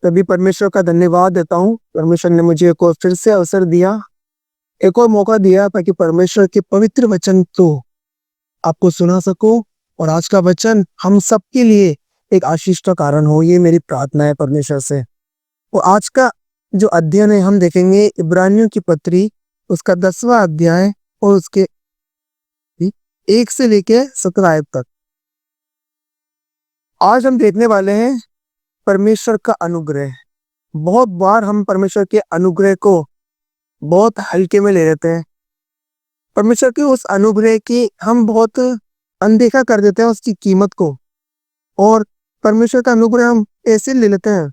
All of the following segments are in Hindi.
तभी परमेश्वर का धन्यवाद देता हूँ। परमेश्वर ने मुझे एक और फिर से अवसर दिया, एक और मौका दिया ताकि परमेश्वर के पवित्र वचन को आपको सुना सकूं और आज का वचन हम सबके लिए एक आशीष का कारण हो। ये मेरी प्रार्थना है परमेश्वर से। और आज का जो अध्ययन है हम देखेंगे इब्रानियों की पत्री, उसका 10वां अध्याय और उसके 1 से लेके 17 आयत तक। आज हम देखने वाले हैं परमेश्वर का अनुग्रह। बहुत बार हम परमेश्वर के अनुग्रह को बहुत हल्के में ले लेते हैं। परमेश्वर के उस अनुग्रह की हम बहुत अनदेखा कर देते हैं, उसकी कीमत को। और परमेश्वर का अनुग्रह हम ऐसे ले लेते हैं,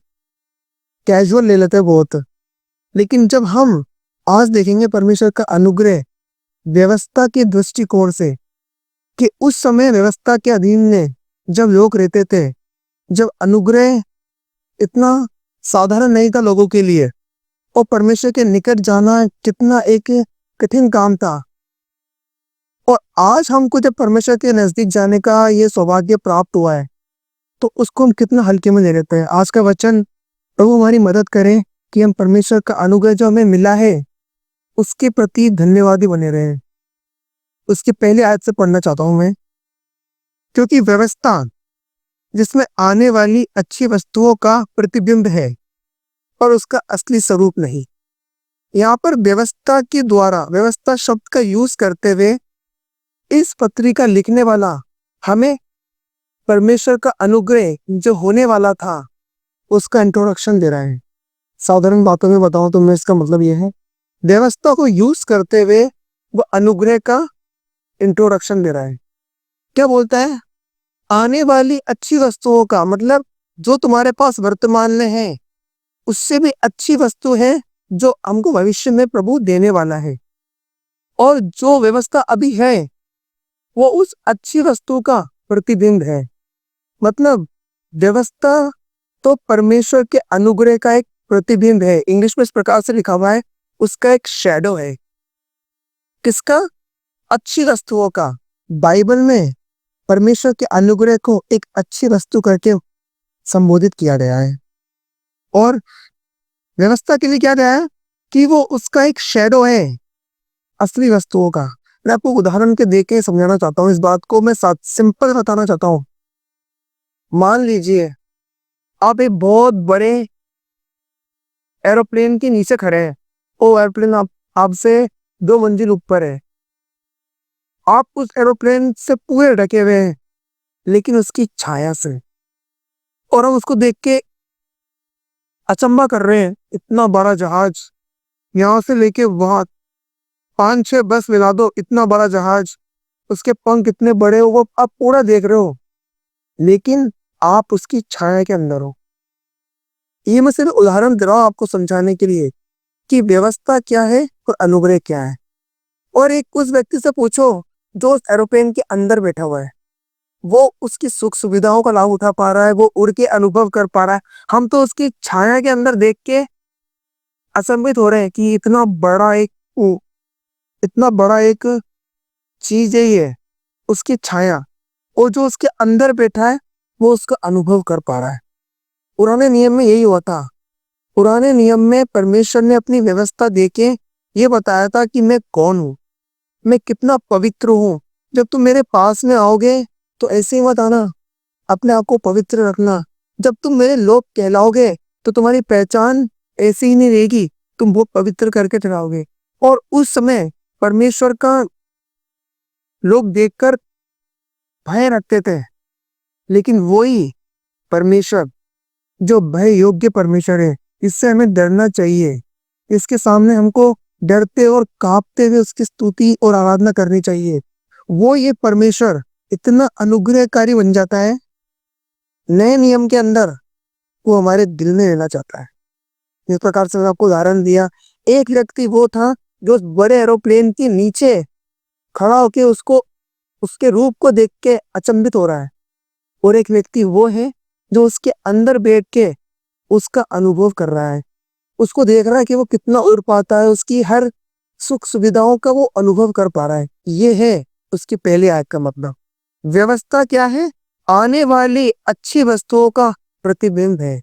कैजुअल ले लेते हैं बहुत। लेकिन जब हम आज देखेंगे परमेश्वर का अनुग्रह व्यवस्था के दृष्टिकोण से, कि उस समय व्यवस्था के अधीन में जब लोग रहते थे, जब अनुग्रह इतना साधारण नहीं था लोगों के लिए, और परमेश्वर के निकट जाना कितना एक कठिन काम था। और आज हमको जब परमेश्वर के नजदीक जाने का ये सौभाग्य प्राप्त हुआ है, तो उसको हम कितना हल्के में ले लेते हैं। आज का वचन प्रभु हमारी मदद करें कि हम परमेश्वर का अनुग्रह जो हमें मिला है उसके प्रति धन्यवादी बने रहें। उसकी पहली आयत से पढ़ना चाहता हूं मैं। क्योंकि व्यवस्था जिसमें आने वाली अच्छी वस्तुओं का प्रतिबिंब है और उसका असली स्वरूप नहीं। यहाँ पर व्यवस्था के द्वारा, व्यवस्था शब्द का यूज करते हुए इस पत्री का लिखने वाला हमें परमेश्वर का अनुग्रह जो होने वाला था उसका इंट्रोडक्शन दे रहा है। साधारण बातों में बताऊं तो मैं इसका मतलब यह है, व्यवस्था को यूज करते हुए वो अनुग्रह का इंट्रोडक्शन दे रहा है। क्या बोलता है? आने वाली अच्छी वस्तुओं का, मतलब जो तुम्हारे पास वर्तमान में है उससे भी अच्छी वस्तु है जो हमको भविष्य में प्रभु देने वाला है। और जो व्यवस्था अभी है वो उस अच्छी वस्तु का प्रतिबिंब है। मतलब व्यवस्था तो परमेश्वर के अनुग्रह का एक प्रतिबिंब है। इंग्लिश में इस प्रकार से लिखा हुआ है, उसका एक शैडो है। किसका? अच्छी वस्तुओं का। बाइबल में परमेश्वर के अनुग्रह को एक अच्छी वस्तु करके संबोधित किया गया है। और व्यवस्था के लिए क्या गया है कि वो उसका एक शैडो है असली वस्तुओं का। मैं आपको उदाहरण के दे के समझाना चाहता हूँ इस बात को। मैं सिंपल बताना चाहता हूँ। मान लीजिए आप एक बहुत बड़े एरोप्लेन के नीचे खड़े हैं। वो एरोप्लेन आपसे 2 मंजिल ऊपर है। आप उस एरोप्लेन से पूरे ढके हुए हैं, लेकिन उसकी छाया से, और हम उसको देख के अचंभा कर रहे हैं। इतना बड़ा जहाज, यहां से लेके वहां 5-6 बस मिला दो, इतना बड़ा जहाज, उसके पंख इतने बड़े हो, वो आप पूरा देख रहे हो, लेकिन आप उसकी छाया के अंदर हो। ये मैं सिर्फ उदाहरण दे रहा हूं आपको समझाने के लिए कि व्यवस्था क्या है और अनुग्रह क्या है। और एक उस व्यक्ति से पूछो जो उस एरोप्लेन के अंदर बैठा हुआ है, वो उसकी सुख सुविधाओं का लाभ उठा पा रहा है, वो उड़ के अनुभव कर पा रहा है। हम तो उसकी छाया के अंदर देख के अचंभित हो रहे हैं कि इतना बड़ा एक चीज है ये, उसकी छाया। और जो उसके अंदर बैठा है वो उसका अनुभव कर पा रहा है। पुराने नियम में यही हुआ था। पुराने नियम में परमेश्वर ने अपनी व्यवस्था देके ये बताया था कि मैं कौन हूं, मैं कितना पवित्र हूं। जब तुम मेरे पास में आओगे तो ऐसे ही मत आना, अपने आप को पवित्र रखना। जब तुम मेरे लोग कहलाओगे तो तुम्हारी पहचान ऐसी ही नहीं रहेगी, तुम वो पवित्र करके ठहराओगे। और उस समय परमेश्वर का लोग देखकर भय रखते थे, लेकिन वही परमेश्वर जो भय योग्य परमेश्वर है, इससे हमें डरना चाहिए। इसके सामने हमको डरते और कांपते हुए उसकी स्तुति और आराधना करनी चाहिए। वो ये परमेश्वर इतना अनुग्रहकारी बन जाता है नए नियम के अंदर, वो हमारे दिल में रहना चाहता है। इस प्रकार से मैं आपको उदाहरण दिया। एक व्यक्ति वो था जो उस बड़े एरोप्लेन के नीचे खड़ा होके उसके रूप को देख के अचंभित हो रहा है। और एक व्यक्ति वो है जो उसके अंदर बैठ के उसका अनुभव कर रहा है, उसको देख रहा है कि वो कितना उड़ पाता है, उसकी हर सुख सुविधाओं का वो अनुभव कर पा रहा है। ये है उसकी पहली आयत का मतलब। व्यवस्था क्या है? आने वाली अच्छी वस्तुओं का प्रतिबिंब है।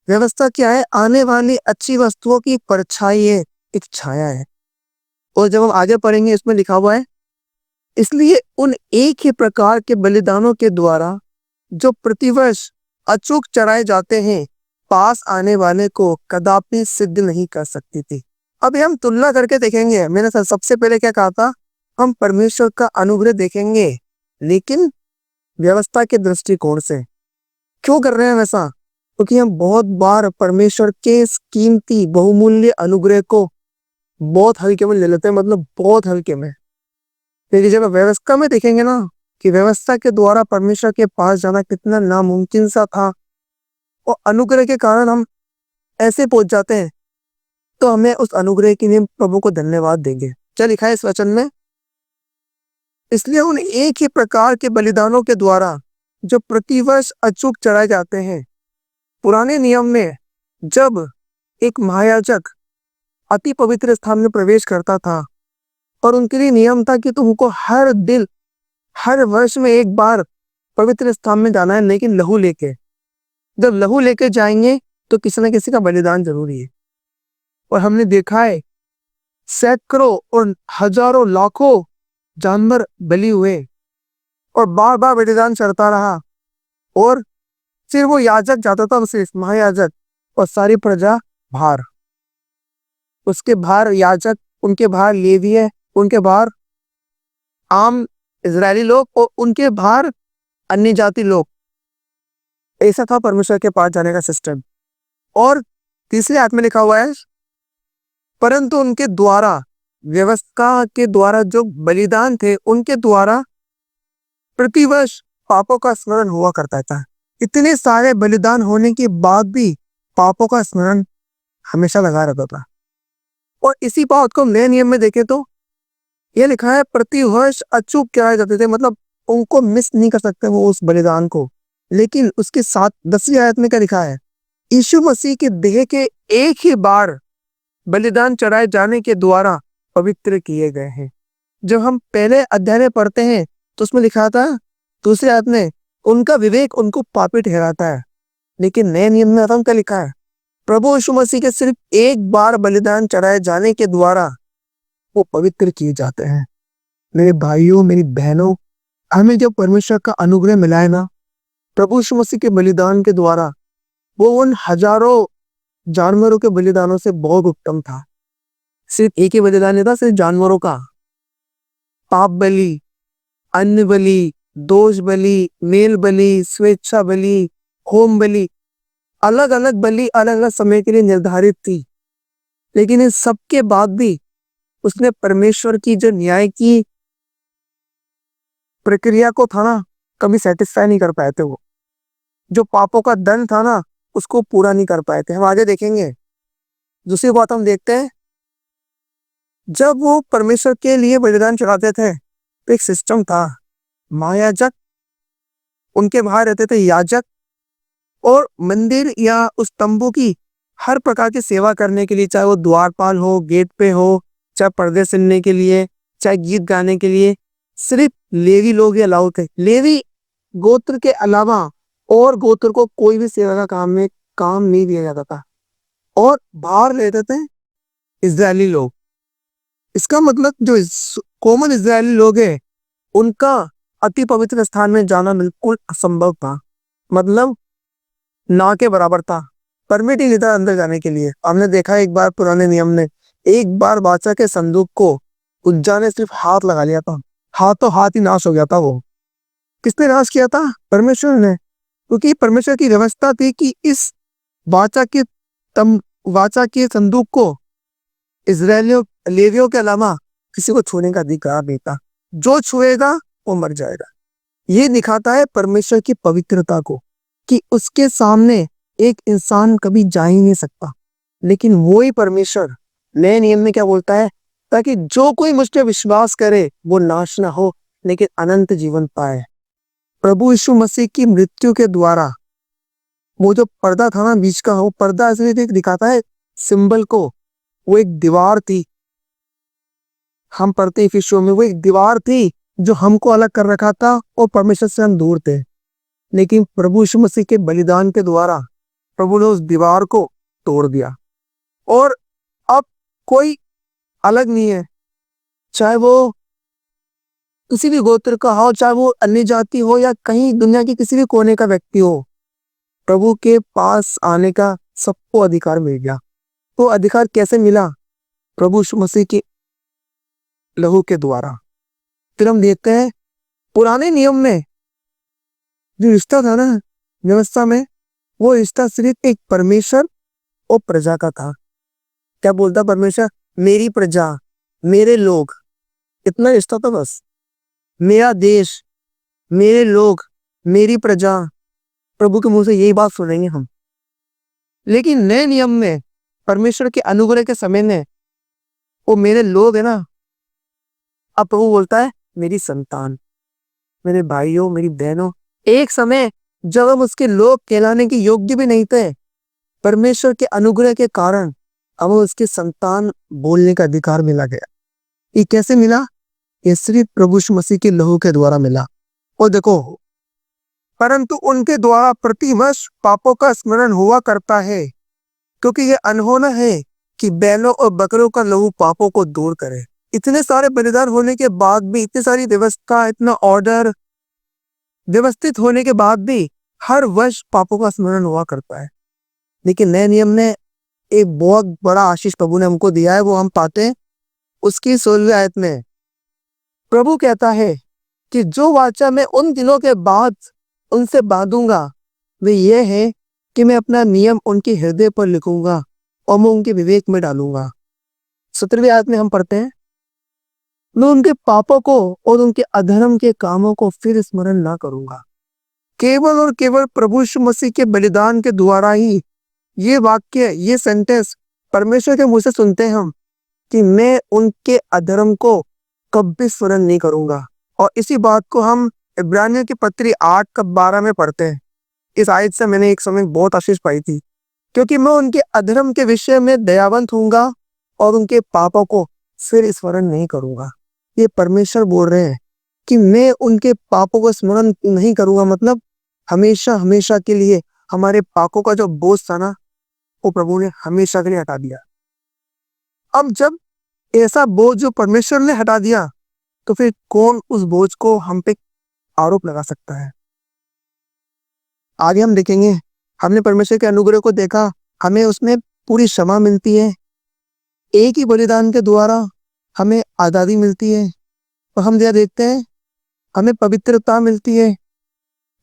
व्यवस्था क्या है? आने वाली अच्छी वस्तुओं की परछाई है, एक छाया है। और जब हम आगे पढ़ेंगे इसमें लिखा हुआ है, इसलिए उन एक ही प्रकार के बलिदानों के द्वारा जो प्रतिवर्ष अचूक चढ़ाए जाते हैं, पास आने वाले को कदापि सिद्ध नहीं कर सकती थी। अभी हम तुलना करके देखेंगे। मैंने सबसे पहले क्या कहा था? हम परमेश्वर का अनुग्रह देखेंगे, लेकिन व्यवस्था के दृष्टिकोण से। क्यों कर रहे हैं वैसा? क्योंकि हम बहुत बार परमेश्वर के इस कीमती बहुमूल्य अनुग्रह को बहुत हल्के में ले लेते हैं, मतलब बहुत हल्के में। लेकिन जब व्यवस्था में देखेंगे ना कि व्यवस्था के द्वारा परमेश्वर के पास जाना कितना नामुमकिन सा था, और अनुग्रह के कारण हम ऐसे पहुंच जाते हैं, तो हमें उस अनुग्रह के लिए प्रभु को धन्यवाद देंगे। क्या लिखा है इस वचन में? इसलिए उन एक ही प्रकार के बलिदानों के द्वारा जो प्रतिवर्ष अचूक चढ़ाए जाते हैं। पुराने नियम में जब एक महायाजक अति पवित्र स्थान में प्रवेश करता था, और उनके लिए नियम था कि तुमको हर वर्ष में एक बार पवित्र स्थान में जाना है, लेकिन लहू लेके। जब लहू लेके जाएंगे तो किसी न किसी का बलिदान जरूरी है। और हमने देखा है सैकड़ों और हजारों लाखों जानवर बलि हुए, और बार बार बलिदान चढ़ता रहा, और फिर वो याजक जाता था, सिर्फ महायाजक, और सारी प्रजा बाहर। उसके बाहर याजक, उनके बाहर लेवीय, उनके बाहर आम इजरायली लोग, और उनके बाहर अन्य जाति लोग। ऐसा था परमेश्वर के पास जाने का सिस्टम। और तीसरे आयत में लिखा हुआ है, परंतु उनके द्वारा, व्यवस्था के द्वारा जो बलिदान थे, उनके द्वारा प्रतिवर्ष पापों का स्मरण हुआ करता था। इतने सारे बलिदान होने के बाद भी पापों का स्मरण हमेशा लगा रहता था। और इसी बात को नए नियम में देखें तो यह लिखा है, प्रतिवर्ष अचूक कराए जाते थे, मतलब उनको मिस नहीं कर सकते वो उस बलिदान को। लेकिन उसके साथ 10वीं आयत में क्या लिखा है? यीशु मसीह के देह के एक ही बार बलिदान चढ़ाए जाने के द्वारा पवित्र किए गए हैं। जब हम पहले अध्याय में पढ़ते हैं तो उसमें लिखा था, दूसरे आयत में, उनका विवेक उनको पापी ठहराता है। लेकिन नए नियम में क्या लिखा है? प्रभु यीशु मसीह के सिर्फ एक बार बलिदान चढ़ाए जाने के द्वारा वो पवित्र किए जाते हैं। मेरे भाइयों, मेरी बहनों, हमें जब परमेश्वर का अनुग्रह मिला है ना, प्रभु यीशु मसीह के बलिदान के द्वारा, वो उन हजारों जानवरों के बलिदानों से बहुत उत्तम था। सिर्फ एक ही बलिदान नहीं था, सिर्फ जानवरों का। पाप बलि, अन्न बलि, दोष बलि, मेल बलि, स्वेच्छा बलि, होम बलि, अलग अलग बलि अलग अलग समय के लिए निर्धारित थी। लेकिन इन सब के बाद भी उसने परमेश्वर की जो न्याय की प्रक्रिया को था ना, कभी सेटिस्फाई नहीं कर पाए थे। वो जो पापों का दंड था ना, उसको पूरा नहीं कर पाए थे। हम आगे देखेंगे। दूसरी बात हम देखते हैं, जब वो परमेश्वर के लिए बलिदान चढ़ाते थे तो एक सिस्टम था। महायाजक, उनके बाहर रहते थे याजक, और मंदिर या उस तंबू की हर प्रकार की सेवा करने के लिए, चाहे वो द्वारपाल हो, गेट पे हो, चाहे पर्दे सिलने के लिए, चाहे गीत गाने के लिए, सिर्फ लेवी लोग ही अलाउ थे। लेवी गोत्र के अलावा और गोत्र को कोई भी सेवा का काम नहीं दिया जाता था। और बाहर रहते थे इजरायली लोग। इसका मतलब जो कॉमन इजरायली लोग हैं, उनका अति पवित्र स्थान में जाना बिल्कुल असंभव था, मतलब ना के बराबर था। परमिट ही नहीं था अंदर जाने के लिए। हमने देखा एक बार पुराने नियम में, एक बार बादशाह के संदूक को उज्जा ने सिर्फ हाथ लगा लिया था, हाथों हाथ ही नाश हो गया था। वो किसने नाश किया था? परमेश्वर ने। क्योंकि परमेश्वर की व्यवस्था थी कि इस वाचा के संदूक को इजरायलियों, लेवियों के अलावा किसी को छूने का अधिकार नहीं था। जो छुएगा वो मर जाएगा। ये दिखाता है परमेश्वर की पवित्रता को, कि उसके सामने एक इंसान कभी जा ही नहीं सकता। लेकिन वो ही परमेश्वर नए नियम में क्या बोलता है? ताकि जो कोई मुझ पर विश्वास करे वो नाश ना हो, लेकिन अनंत जीवन पाए। प्रभु यीशु मसीह की मृत्यु के द्वारा वो जो पर्दा था ना बीच का, वो पर्दा ऐसे दिखाता है सिंबल को। वो एक दीवार थी, हम पढ़ते हैं इफिसियों में, वो एक दीवार थी जो हमको अलग कर रखा था और परमेश्वर से हम दूर थे। लेकिन प्रभु यीशु मसीह के बलिदान के द्वारा प्रभु ने उस दीवार को तोड़ दिया और अब कोई अलग नहीं है, चाहे वो किसी भी गोत्र का हो, चाहे वो अन्य जाति हो या कहीं दुनिया के किसी भी कोने का व्यक्ति हो, प्रभु के पास आने का सबको अधिकार मिल गया। तो अधिकार कैसे मिला? प्रभु यीशु मसीह के लहू के द्वारा। फिर हम देखते हैं पुराने नियम में जो रिश्ता था ना, व्यवस्था में, वो रिश्ता सिर्फ एक परमेश्वर और प्रजा का था। क्या बोलता परमेश्वर? मेरी प्रजा, मेरे लोग, इतना रिश्ता था बस। मेरा देश, मेरे लोग, मेरी प्रजा, प्रभु के मुंह से यही बात सुनेंगे हम। लेकिन नए नियम में परमेश्वर के अनुग्रह के समय में वो मेरे लोग है ना, अब प्रभु बोलता है मेरी संतान, मेरे भाइयों, मेरी बहनों। एक समय जब हम उसके लोग कहलाने के योग्य भी नहीं थे, परमेश्वर के अनुग्रह के कारण अब उसके संतान बोलने का अधिकार मिला गया। ये कैसे मिला? ये सिर्फ प्रभु यीशु मसीह के लहू के द्वारा मिला। और देखो, परंतु उनके द्वारा प्रतिवर्ष पापों का स्मरण हुआ करता है, क्योंकि ये अनहोना है कि बैलों और बकरों का लहू पापों को दूर करे। इतने सारे बलिदान होने के बाद भी, इतनी सारी व्यवस्था, इतना ऑर्डर व्यवस्थित होने के बाद भी हर वर्ष पापों का स्मरण हुआ करता है। लेकिन नए नियम ने एक बहुत बड़ा आशीष प्रभु ने हमको दिया है, वो हम पाते हैं उसकी 16वीं आयत में। प्रभु कहता है कि जो वाचा मैं उन दिनों के बाद उनसे बांधूंगा वे ये है कि मैं अपना नियम उनके हृदय पर लिखूंगा और मैं उनके विवेक में डालूंगा। 17वीं आयत में हम पढ़ते हैं, मैं उनके पापों को और उनके अधर्म के कामों को फिर स्मरण ना करूंगा। केवल और केवल प्रभु यीशु मसीह के बलिदान के द्वारा ही ये वाक्य, ये सेंटेंस परमेश्वर के मुंह से सुनते हैं हम कि मैं उनके अधर्म को कभी स्मरण नहीं करूंगा। और इसी बात को हम इब्रानियों की पत्री 8:12 में पढ़ते हैं। इस आयत से मैंने एक समय बहुत आशीष पाई थी, क्योंकि मैं उनके अधर्म के विषय में दयावंत हूंगा और उनके पापों को फिर स्मरण नहीं करूंगा। ये परमेश्वर बोल रहे हैं कि मैं उनके पापों को स्मरण नहीं करूंगा, मतलब हमेशा हमेशा के लिए हमारे पापों का जो बोझ था ना, वो प्रभु ने हमेशा के लिए हटा दिया। अब जब ऐसा बोझ जो परमेश्वर ने हटा दिया, तो फिर कौन उस बोझ को हम पे आरोप लगा सकता है? आगे हम देखेंगे, हमने परमेश्वर के अनुग्रह को देखा, हमें उसमें पूरी क्षमा मिलती है, एक ही बलिदान के द्वारा हमें आज़ादी मिलती है, और हम यह देखते हैं हमें पवित्रता मिलती है,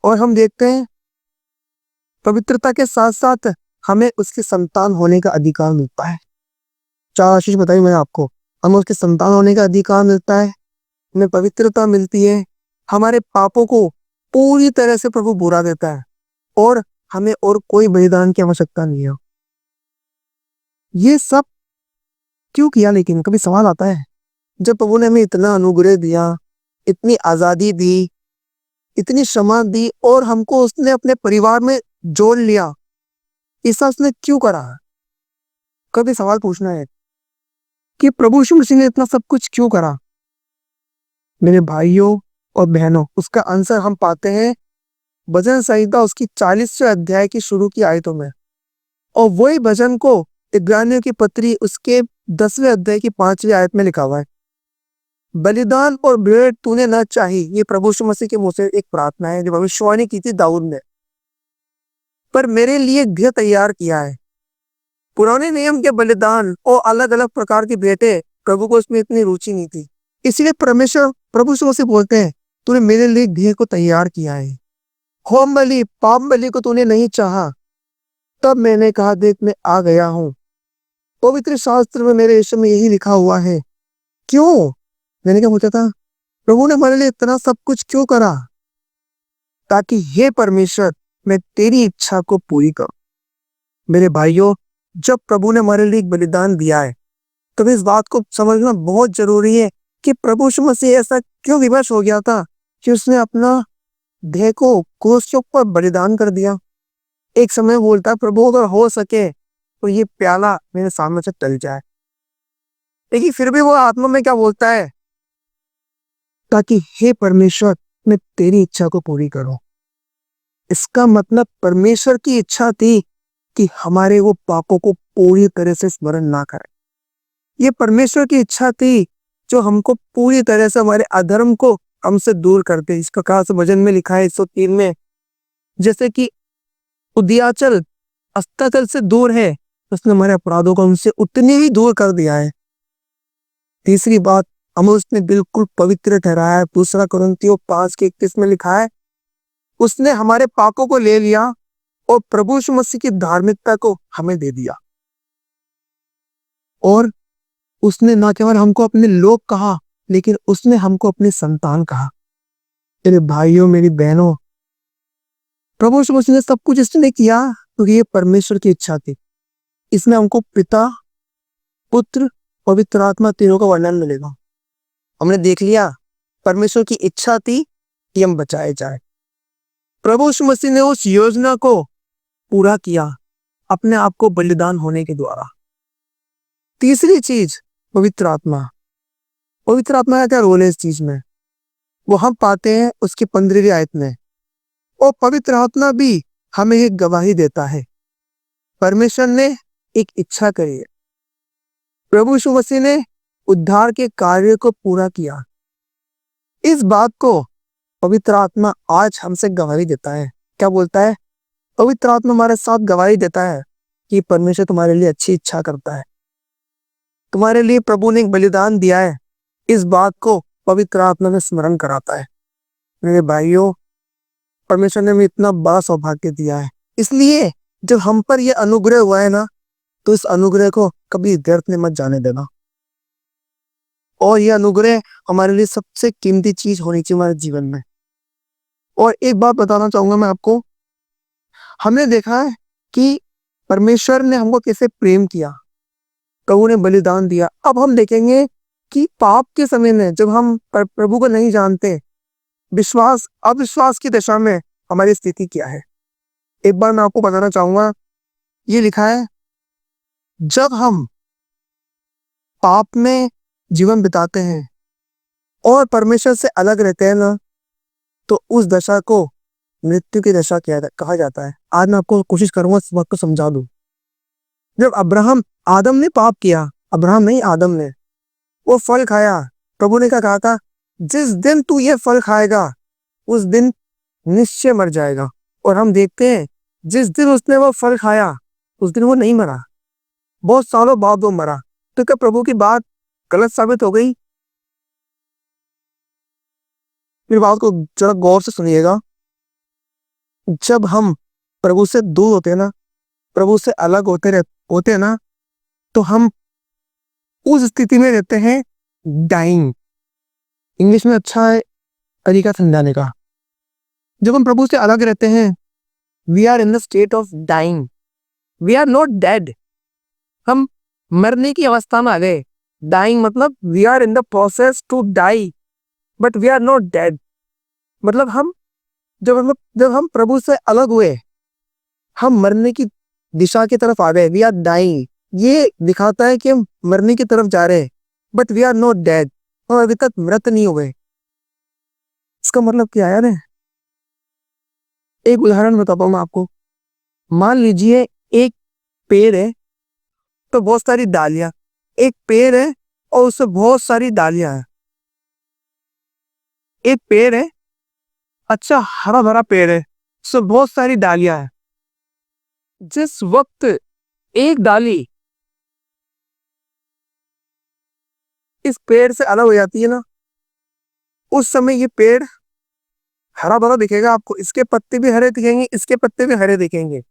और हम देखते हैं पवित्रता के साथ साथ हमें उसके संतान होने का अधिकार मिलता है। 4 आशीष बताई मैंने आपको। हमें उसके संतान होने का अधिकार मिलता है, हमें पवित्रता मिलती है, हमारे पापों को पूरी तरह से प्रभु बुरा देता है, और हमें और कोई बलिदान की आवश्यकता नहीं है। ये सब क्यों किया? लेकिन कभी सवाल आता है, जब प्रभु ने हमें इतना अनुग्रह दिया, इतनी आजादी दी, इतनी क्षमा दी, और हमको उसने अपने परिवार में जोड़ लिया, ऐसा उसने क्यों करा? कभी सवाल पूछना है कि प्रभु यीशु मसीह ने इतना सब कुछ क्यों करा? मेरे भाइयों और बहनों, उसका आंसर हम पाते हैं भजन संहिता उसकी 40वें अध्याय की शुरू की आयतों में, और वही भजन को इब्रानियों की पत्री उसके 10वें अध्याय की 5वीं आयत में लिखा हुआ है। बलिदान और भेंट तूने न चाही, ये प्रभु यीशु मसीह के मुंह से एक प्रार्थना है जो भविष्यवाणी की थी दाऊद ने, पर मेरे लिए गृह तैयार किया है। पुराने नियम के बलिदान और अलग अलग प्रकार की भेंटें प्रभु को उसमें इतनी रुचि नहीं थी, इसलिए परमेश्वर प्रभु यीशु मसीह बोलते हैं तूने मेरे लिए गृह को तैयार किया है। होम बलि, पाप बलि को तूने नहीं चाहा, तब मैंने कहा देख मैं आ गया हूँ। पवित्र शास्त्र में मेरे विषय में यही लिखा हुआ है। क्यों? मैंने क्या पूछा था? प्रभु ने हमारे लिए इतना सब कुछ क्यों करा? ताकि हे परमेश्वर मैं तेरी इच्छा को पूरी करूं। मेरे भाइयों, जब प्रभु ने हमारे लिए एक बलिदान दिया है, तो इस बात को समझना बहुत जरूरी है कि प्रभु यीशु मसीह ऐसा क्यों विवश हो गया था कि उसने अपना देह को क्रूस के ऊपर बलिदान कर दिया। एक समय बोलता है प्रभु अगर हो सके तो ये प्याला मेरे सामने से टल जाए, लेकिन फिर भी वो आत्मा में क्या बोलता है? ताकि हे परमेश्वर मैं तेरी इच्छा को पूरी करूं। इसका मतलब परमेश्वर की इच्छा थी कि हमारे वो पापों को पूरी तरह से स्मरण ना करें। ये परमेश्वर की इच्छा थी जो हमको पूरी तरह से हमारे अधर्म को हमसे दूर कर दे। इस प्रकार से भजन में लिखा है 103 में, जैसे कि उदयाचल अस्ताचल से दूर है, उसने हमारे अपराधों को हमसे उतनी ही दूर कर दिया है। तीसरी बात, हमें उसने बिल्कुल पवित्र ठहराया है। दूसरा कुरिन्थियों 5:31 में लिखा है, उसने हमारे पापों को ले लिया और प्रभु यीशु मसीह की धार्मिकता को हमें दे दिया। और उसने ना केवल हमको अपने लोग कहा, लेकिन उसने हमको अपनी संतान कहा। मेरे भाइयों, मेरी बहनों, प्रभु यीशु मसीह ने सब कुछ इसने किया क्योंकि ये परमेश्वर की इच्छा थी। इसमें हमको पिता, पुत्र, पवित्र आत्मा तीनों का वर्णन मिलेगा। हमने देख लिया परमेश्वर की इच्छा थी कि हम बचाए जाए। प्रभु यीशु मसीह ने उस योजना को पूरा किया अपने आप को बलिदान होने के द्वारा। तीसरी चीज, पवित्र आत्मा। पवित्र आत्मा का क्या रोल है इस चीज में, वो हम पाते हैं उसकी 15वीं आयत में। और पवित्र आत्मा भी हमें एक गवाही देता है। परमेश्वर ने एक इच्छा करी है, प्रभु यीशु मसीह ने उद्धार के कार्य को पूरा किया। इस बात को पवित्र आत्मा आज हमसे गवाही देता है। क्या बोलता है? पवित्र आत्मा हमारे साथ गवाही देता है कि परमेश्वर तुम्हारे लिए अच्छी इच्छा करता है, तुम्हारे लिए प्रभु ने एक बलिदान दिया है। इस बात को पवित्र आत्मा में स्मरण कराता है। मेरे भाइयों, परमेश्वर ने हमें इतना बड़ा सौभाग्य दिया है, इसलिए जब हम पर यह अनुग्रह हुआ है ना, तो इस अनुग्रह को कभी व्यर्थ में मत जाने देना। और यह अनुग्रह हमारे लिए सबसे कीमती चीज होनी चाहिए हमारे जीवन में। और एक बात बताना चाहूंगा मैं आपको, हमने देखा है कि परमेश्वर ने हमको कैसे प्रेम किया, प्रभु ने बलिदान दिया। अब हम देखेंगे कि पाप के समय में जब हम प्रभु को नहीं जानते, विश्वास अविश्वास की दशा में हमारी स्थिति क्या है। एक बार मैं आपको बताना चाहूंगा, ये लिखा है, जब हम पाप में जीवन बिताते हैं और परमेश्वर से अलग रहते हैं ना, तो उस दशा को मृत्यु की दशा कहा जाता है। आज मैं आपको कोशिश करूंगा इस बात को समझा दूं। जब आदम ने पाप किया, अब्राहम नहीं आदम ने, वो फल खाया, प्रभु ने क्या कहा था? जिस दिन तू ये फल खाएगा उस दिन निश्चय मर जाएगा। और हम देखते हैं जिस दिन उसने वो फल खाया उस दिन वो नहीं मरा, बहुत सालों बाद वो मरा। तो क्या प्रभु की बात गलत साबित हो गई? मेरी बात को जरा गौर से सुनिएगा। जब हम प्रभु से दूर होते हैं ना, प्रभु से अलग होते हैं ना, तो हम उस स्थिति में रहते हैं डाइंग। इंग्लिश में अच्छा है तरीका समझाने का। जब हम प्रभु से अलग रहते हैं, we are in the state of dying, we are not dead. हम मरने की अवस्था में आ गए। डाइंग मतलब we are in the process to die, but we are not dead. मतलब हम जब हम प्रभु से अलग हुए, हम मरने की दिशा की तरफ आ गए। वी आर डाइंग, ये दिखाता है कि हम मरने की तरफ जा रहे हैं, but we are not dead, हम अभी तक मृत नहीं हो गए। इसका मतलब क्या है यार? एक उदाहरण बताता हूं मैं आपको। मान लीजिए एक पेड़ है तो बहुत सारी डालियां, एक पेड़ है और उससे बहुत सारी डालियां हैं। एक पेड़ है, अच्छा हरा भरा पेड़ है, उससे बहुत सारी डालियां हैं। जिस वक्त एक डाली इस पेड़ से अलग हो जाती है ना, उस समय ये पेड़ हरा भरा दिखेगा आपको, इसके पत्ते भी हरे दिखेंगे, इसके पत्ते भी हरे दिखेंगे,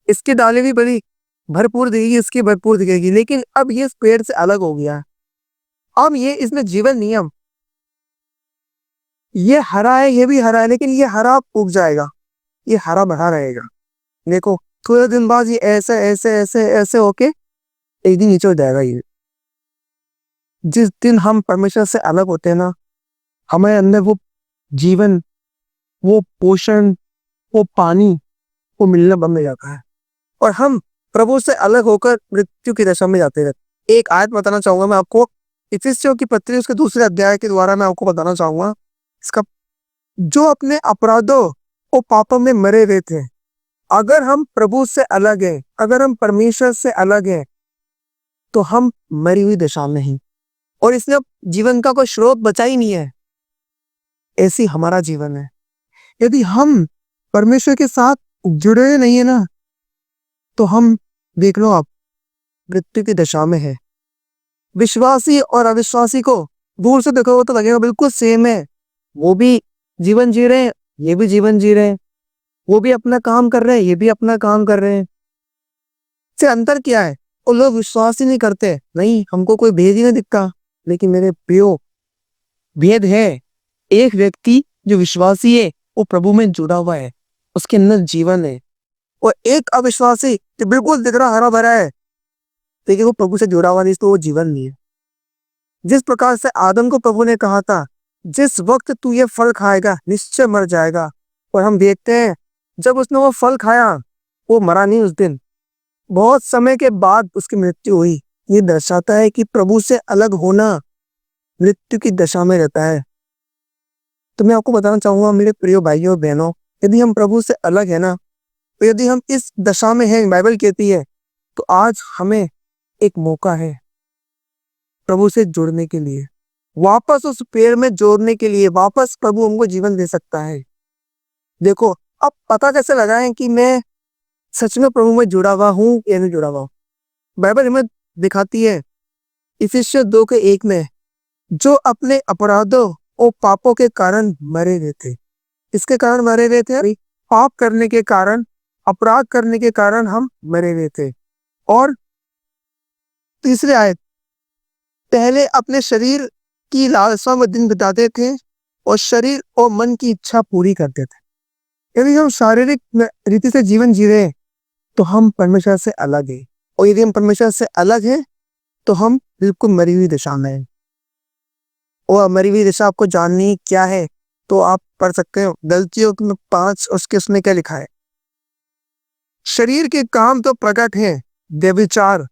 इसकी डाली भी बड़ी भरपूर दिखेगी, इसकी भरपूर दिखेगी। लेकिन अब ये इस पेड़ से अलग हो गया, अब ये इसमें जीवन नियम, ये हरा है, ये भी हरा है, लेकिन ये हरा उग जाएगा, ये हरा भरा रहेगा। देखो थोड़े दिन बाद ये ऐसे ऐसे ऐसे ऐसे होके एक दिन नीचे हो जाएगा। ये जिस दिन हम परमेश्वर से अलग होते हैं ना, हमारे अंदर वो जीवन, वो पोषण, वो पानी, वो मिलना बंद हो जाता है और हम प्रभु से अलग होकर मृत्यु की दशा में जाते रहते। एक आयत बताना चाहूंगा मैं आपको, इफिसियों की पत्री उसके दूसरे अध्याय के द्वारा मैं आपको बताना चाहूंगा इसका। जो अपने अपराधों और पापों में मरे हुए थे, अगर हम प्रभु से अलग हैं, अगर हम परमेश्वर से अलग हैं, तो हम मरी हुई दशा में हैं और इसमें अब जीवन का कोई स्रोत बचा ही नहीं है। ऐसी हमारा जीवन है। यदि हम परमेश्वर के साथ जुड़े नहीं है ना, तो हम देख लो आप मृत्यु की दशा में है। विश्वासी और अविश्वासी को दूर से देखो तो लगेगा बिल्कुल सेम है। वो भी जीवन जी रहे हैं, ये भी जीवन जी रहे हैं। वो भी अपना काम कर रहे हैं, ये भी अपना काम कर रहे हैं। से अंतर क्या है? वो लोग विश्वास ही नहीं करते, नहीं हमको कोई भेद ही नहीं दिखता। लेकिन मेरे प्रियो, भेद है। एक व्यक्ति जो विश्वासी है वो प्रभु में जुड़ा हुआ है, उसके अंदर जीवन है। और एक अविश्वासी जो बिल्कुल दिख रहा हरा भरा है, लेकिन वो प्रभु से जुड़ा हुआ नहीं, तो वो जीवन नहीं है। जिस प्रकार से आदम को प्रभु ने कहा था, जिस वक्त तू ये फल खाएगा निश्चय मर जाएगा, और हम देखते हैं जब उसने वो फल खाया वो मरा नहीं उस दिन, बहुत समय के बाद उसकी मृत्यु हुई। ये दर्शाता है कि प्रभु से अलग होना मृत्यु की दशा में रहता है। तो मैं आपको बताना चाहूंगा मेरे प्रिय भाइयों और बहनों, यदि हम प्रभु से अलग है ना, तो यदि हम इस दशा में हैं, बाइबल कहती है, तो आज हमें एक मौका है प्रभु से जुड़ने के लिए, वापस उस पेड़ में जोड़ने के लिए। वापस प्रभु हमको जीवन दे सकता है। देखो, अब पता कैसे लगाएं कि मैं सच में प्रभु में जुड़ा हुआ हूं या नहीं जुड़ा हुआ हूं? बाइबल हमें दिखाती है इफिसियंस 2:1 में, जो अपने अपराधों और पापों के कारण मरे हुए थे। इसके कारण मरे हुए थे, पाप करने के कारण, अपराध करने के कारण हम मरे हुए थे। और तीसरे आयत, पहले अपने शरीर की लालसा में दिन बिताते थे और शरीर और मन की इच्छा पूरी करते थे। यदि हम शारीरिक रीति से जीवन जी रहे हैं, तो हम परमेश्वर से अलग हैं। और यदि हम परमेश्वर से अलग हैं, तो हम बिल्कुल मरी हुई दशा में हैं। और मरी हुई दशा आपको जाननी क्या है, तो आप पढ़ सकते हो गलतियों में 5, उसके उसमें क्या लिखा है। शरीर के काम तो प्रकट है, व्यभिचार,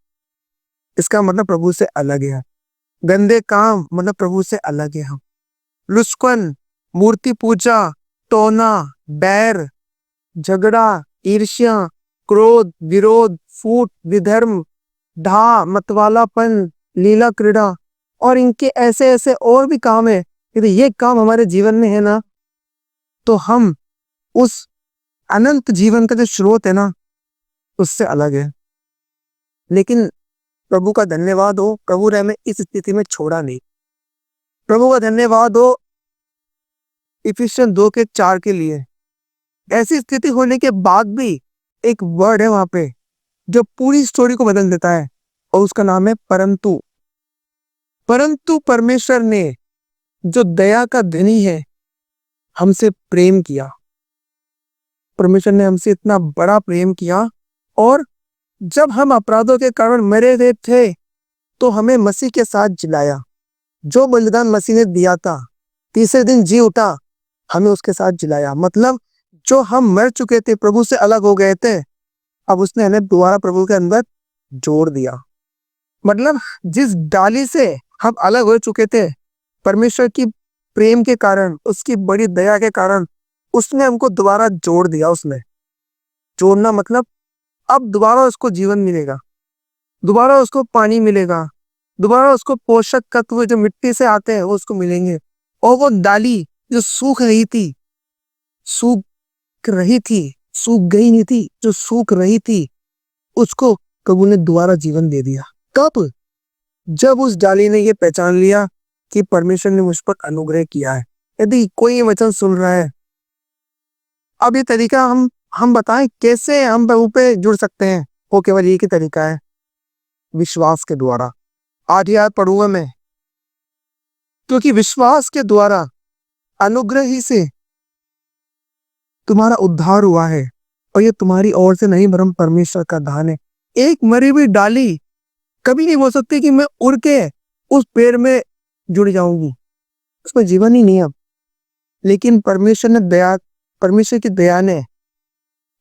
इसका मतलब प्रभु से अलग है। गंदे काम, मतलब प्रभु से अलग है हम। लुस्कन, मूर्ति पूजा, टोना, बैर, झगड़ा, ईर्ष्या, क्रोध, विरोध, फूट, विधर्म, ढा, मतवालापन, लीला क्रीड़ा, और इनके ऐसे ऐसे और भी काम है। यदि ये काम हमारे जीवन में है ना, तो हम उस अनंत जीवन का जो स्रोत है ना, उससे अलग है। लेकिन प्रभु का धन्यवाद हो, प्रभु ने हमें इस स्थिति में छोड़ा नहीं। प्रभु का धन्यवाद हो इफिसियंस 2:4 के लिए। ऐसी स्थिति होने के बाद भी एक वर्ड है वहां पे जो पूरी स्टोरी को बदल देता है, और उसका नाम है परंतु। परंतु परमेश्वर ने, जो दया का धनी है, हमसे प्रेम किया। परमेश्वर ने हमसे इतना बड़ा प्रेम किया, और जब हम अपराधों के कारण मरे हुए थे, तो हमें मसीह के साथ जिलाया। जो बलिदान मसीह ने दिया था, तीसरे दिन जी उठा, हमें उसके साथ जिलाया। मतलब जो हम मर चुके थे, प्रभु से अलग हो गए थे, अब उसने हमें दोबारा प्रभु के अंदर जोड़ दिया। मतलब जिस डाली से हम अलग हो चुके थे, परमेश्वर की प्रेम के कारण, उसकी बड़ी दया के कारण, उसने हमको दोबारा जोड़ दिया। उसने जोड़ना मतलब अब दोबारा उसको जीवन मिलेगा, दोबारा उसको पानी मिलेगा, दोबारा उसको पोषक तत्व जो मिट्टी से आते हैं वो उसको मिलेंगे। और वो डाली जो सूख रही थी, सूख रही थी, सूख गई नहीं थी, जो सूख रही थी, उसको प्रभु ने दोबारा जीवन दे दिया। कब? जब उस डाली ने ये पहचान लिया कि परमेश्वर ने मुझ पर अनुग्रह किया है। यदि कोई ये वचन सुन रहा है, अब ये तरीका हम बताएं कैसे हम प्रभु पे जुड़ सकते हैं, वो केवल एक ही तरीका है, विश्वास के द्वारा। आज याद पढ़ूंगा मैं, क्योंकि विश्वास के द्वारा, अनुग्रह ही से तुम्हारा उद्धार हुआ है, और ये तुम्हारी ओर से नहीं वरन परमेश्वर का दान है। एक मरी हुई डाली कभी नहीं बोल सकती कि मैं उड़ के उस पेड़ में जुड़ जाऊंगी, उसमें जीवन ही नहीं है। लेकिन परमेश्वर की दया ने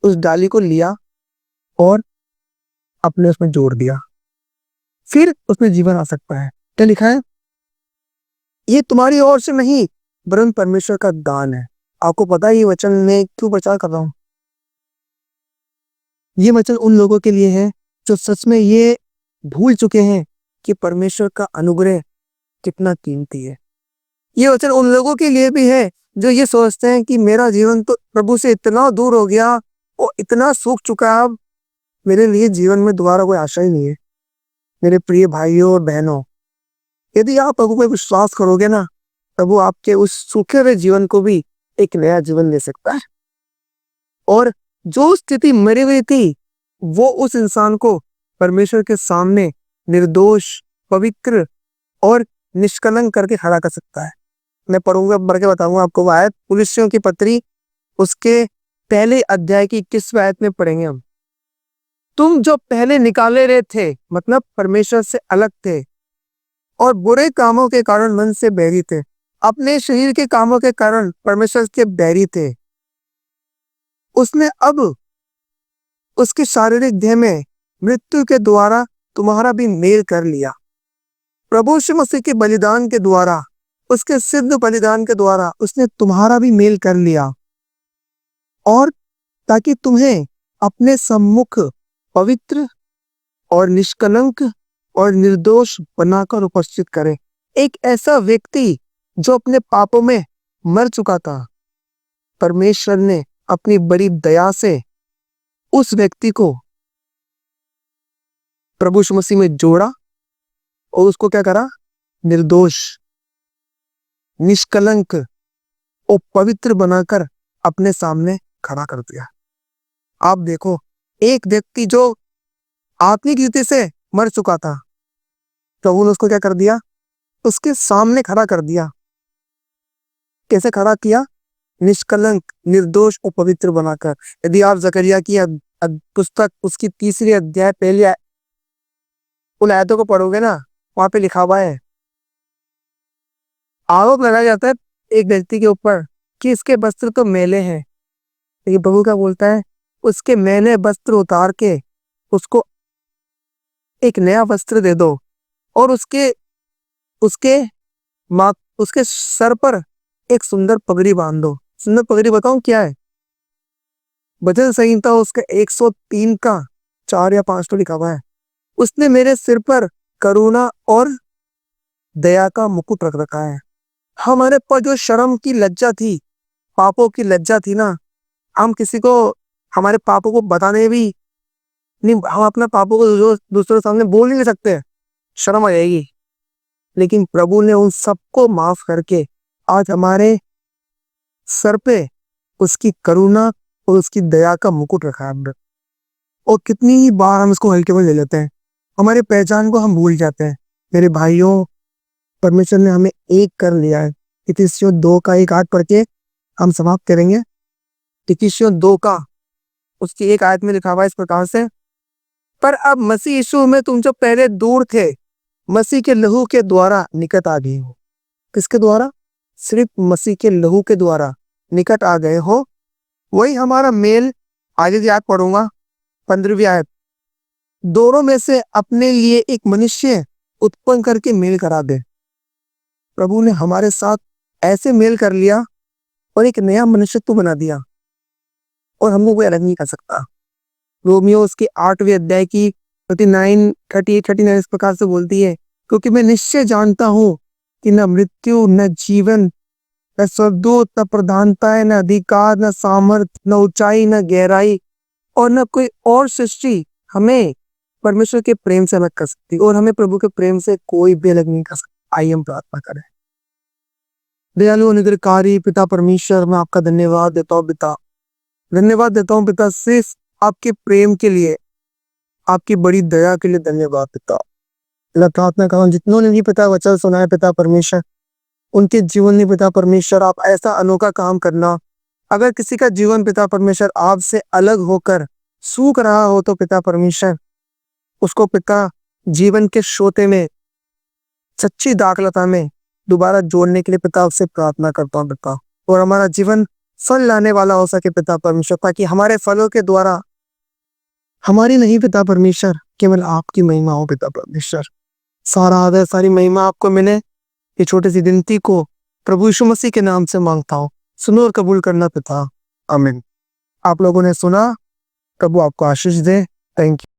उस डाली को लिया और अपने उसमें जोड़ दिया, फिर उसमें जीवन आ सकता है। क्या लिखा है? ये तुम्हारी ओर से नहीं वरन परमेश्वर का दान है। आपको पता है ये वचन मैं क्यों प्रचार कर रहा हूं? ये वचन उन लोगों के लिए है जो सच में ये भूल चुके हैं कि परमेश्वर का अनुग्रह कितना कीमती है। ये वचन उन लोगों के लिए भी है जो ये सोचते हैं कि मेरा जीवन तो प्रभु से इतना दूर हो गया और इतना सूख चुका है, अब मेरे लिए जीवन में दोबारा कोई आशा ही नहीं है। मेरे प्रिय भाइयों और बहनों, यदि आप प्रभु पे विश्वास करोगे ना, प्रभु आपके उस सूखे हुए जीवन को भी एक नया जीवन दे सकता है। और जो स्थिति मरी हुई थी, वो उस इंसान को परमेश्वर के सामने निर्दोष, पवित्र और निष्कलंक करके खड़ा कर सकता है। मैं पढ़ूंगा, पढ़ के बताऊंगा आपको वो आयत, कुलुस्सियों की पत्री उसके पहले अध्याय की 21वीं आयत में पढ़ेंगे हम। तुम जो पहले निकाले रहे थे, मतलब परमेश्वर से अलग थे और बुरे कामों के कारण मन से बैरी थे, अपने शरीर के कामों के कारण परमेश्वर के बैरी थे, उसने अब उसकी शारीरिक देह में मृत्यु के द्वारा तुम्हारा भी मेल कर लिया। प्रभु यीशु मसीह के बलिदान के द्वारा, उसके सिद्ध बलिदान के द्वारा उसने तुम्हारा भी मेल कर लिया, और ताकि तुम्हें अपने सम्मुख पवित्र और निष्कलंक और निर्दोष बनाकर उपस्थित करे। एक ऐसा व्यक्ति जो अपने पापों में मर चुका था, परमेश्वर ने अपनी बड़ी दया से उस व्यक्ति को प्रभु यीशु मसीह में जोड़ा और उसको क्या करा? निर्दोष, निष्कलंक और पवित्र बनाकर अपने सामने खड़ा कर दिया। आप देखो, एक व्यक्ति जो आत्मिक रीति से मर चुका था, प्रभु ने उसको क्या कर दिया? उसके सामने खड़ा कर दिया। कैसे खड़ा किया? निष्कलंक, निर्दोष और पवित्र बनाकर। यदि आप जकरिया की पुस्तक उसकी 3री अध्याय पहली उन आयतों को पढ़ोगे ना, वहां पे लिखा हुआ है, आरोप लगाया जाता है एक व्यक्ति के ऊपर कि इसके वस्त्र तो मैले हैं, लेकिन प्रभु क्या बोलता है? उसके मैले वस्त्र उतार के उसको एक नया वस्त्र दे दो और उसके सर पर एक सुंदर पगड़ी बांध दो। सुंदर पगड़ी बताऊं क्या है? भजन संहिता उसका 103 का 4 या 5 तो लिखा हुआ है, उसने मेरे सिर पर करुणा और दया का मुकुट रख रखा है। हमारे पर जो शर्म की लज्जा थी, पापों की लज्जा थी ना, हम किसी को हमारे पापों को बताने भी नहीं, हम अपने पापों को जो दूसरों के सामने बोल नहीं सकते, शर्म आ जाएगी। लेकिन प्रभु ने उन सबको माफ करके आज हमारे सर पे उसकी करुणा और उसकी दया का मुकुट रखा है। और कितनी ही बार हम इसको हल्के में ले लेते हैं, हमारे पहचान को हम भूल जाते हैं। मेरे भाइयों, परमेश्वर ने हमें एक कर लिया है। इफिसियों 2 का 1 पढ़ के हम समाप्त करेंगे। इफिसियों 2 का उसकी 1 आयत में लिखा हुआ है इस प्रकार से, पर अब मसीह यीशु में तुम जो पहले दूर थे, मसीह के लहू के द्वारा निकट आ गए हो। किसके द्वारा? सिर्फ मसीह के लहू के द्वारा निकट आ गए हो। वही हमारा मेल, आगे की आयत पढ़ूंगा, 15वीं आयत, दोनों में से अपने लिए एक मनुष्य उत्पन्न करके मेल करा दे। प्रभु ने हमारे साथ ऐसे मेल कर लिया और एक नया मनुष्यत्व बना दिया, और हमको कोई अलग नहीं कर सकता। रोमियो उसके 8वें अध्याय की 38-39 इस प्रकार से बोलती है, क्योंकि मैं निश्चय जानता हूं कि न मृत्यु, न जीवन, न स्वर्गदूत, न प्रधानताएं, न अधिकार, न सामर्थ, न ऊंचाई, न गहराई और न कोई और सृष्टि हमें परमेश्वर के प्रेम से अलग कर सकती, और हमें प्रभु के प्रेम से कोई भी अलग नहीं कर सकता। आइए हम प्रार्थना करें। दयालु निरंकारी पिता परमेश्वर, मैं आपका धन्यवाद देता हूँ पिता, धन्यवाद देता हूँ पिता, सिर्फ आपके प्रेम के लिए, आपकी बड़ी दया के लिए धन्यवाद पिता। प्रार्थना करूं जितनों ने भी पिता वचन सुना है पिता परमेश्वर, उनके जीवन में पिता परमेश्वर आप ऐसा अनोखा काम करना। अगर किसी का जीवन पिता परमेश्वर आपसे अलग होकर सूख रहा हो तो पिता परमेश्वर उसको पिता जीवन के सोते में, सच्ची दाखलता में दोबारा जोड़ने के लिए पिता आपसे प्रार्थना करता हूँ पिता, और हमारा जीवन फल लाने वाला हो सके पिता परमेश्वर, ताकि हमारे फलों के द्वारा हमारी नहीं पिता परमेश्वर, केवल आपकी महिमा हो पिता परमेश्वर। सारा आदर, सारी महिमा आपको मिले। ये छोटी सी विनती को प्रभु यीशु मसीह के नाम से मांगता हूँ, सुनो और कबूल करना पिता, आमीन। आप लोगों ने सुना, प्रभु आपको आशीष दे। Thank you.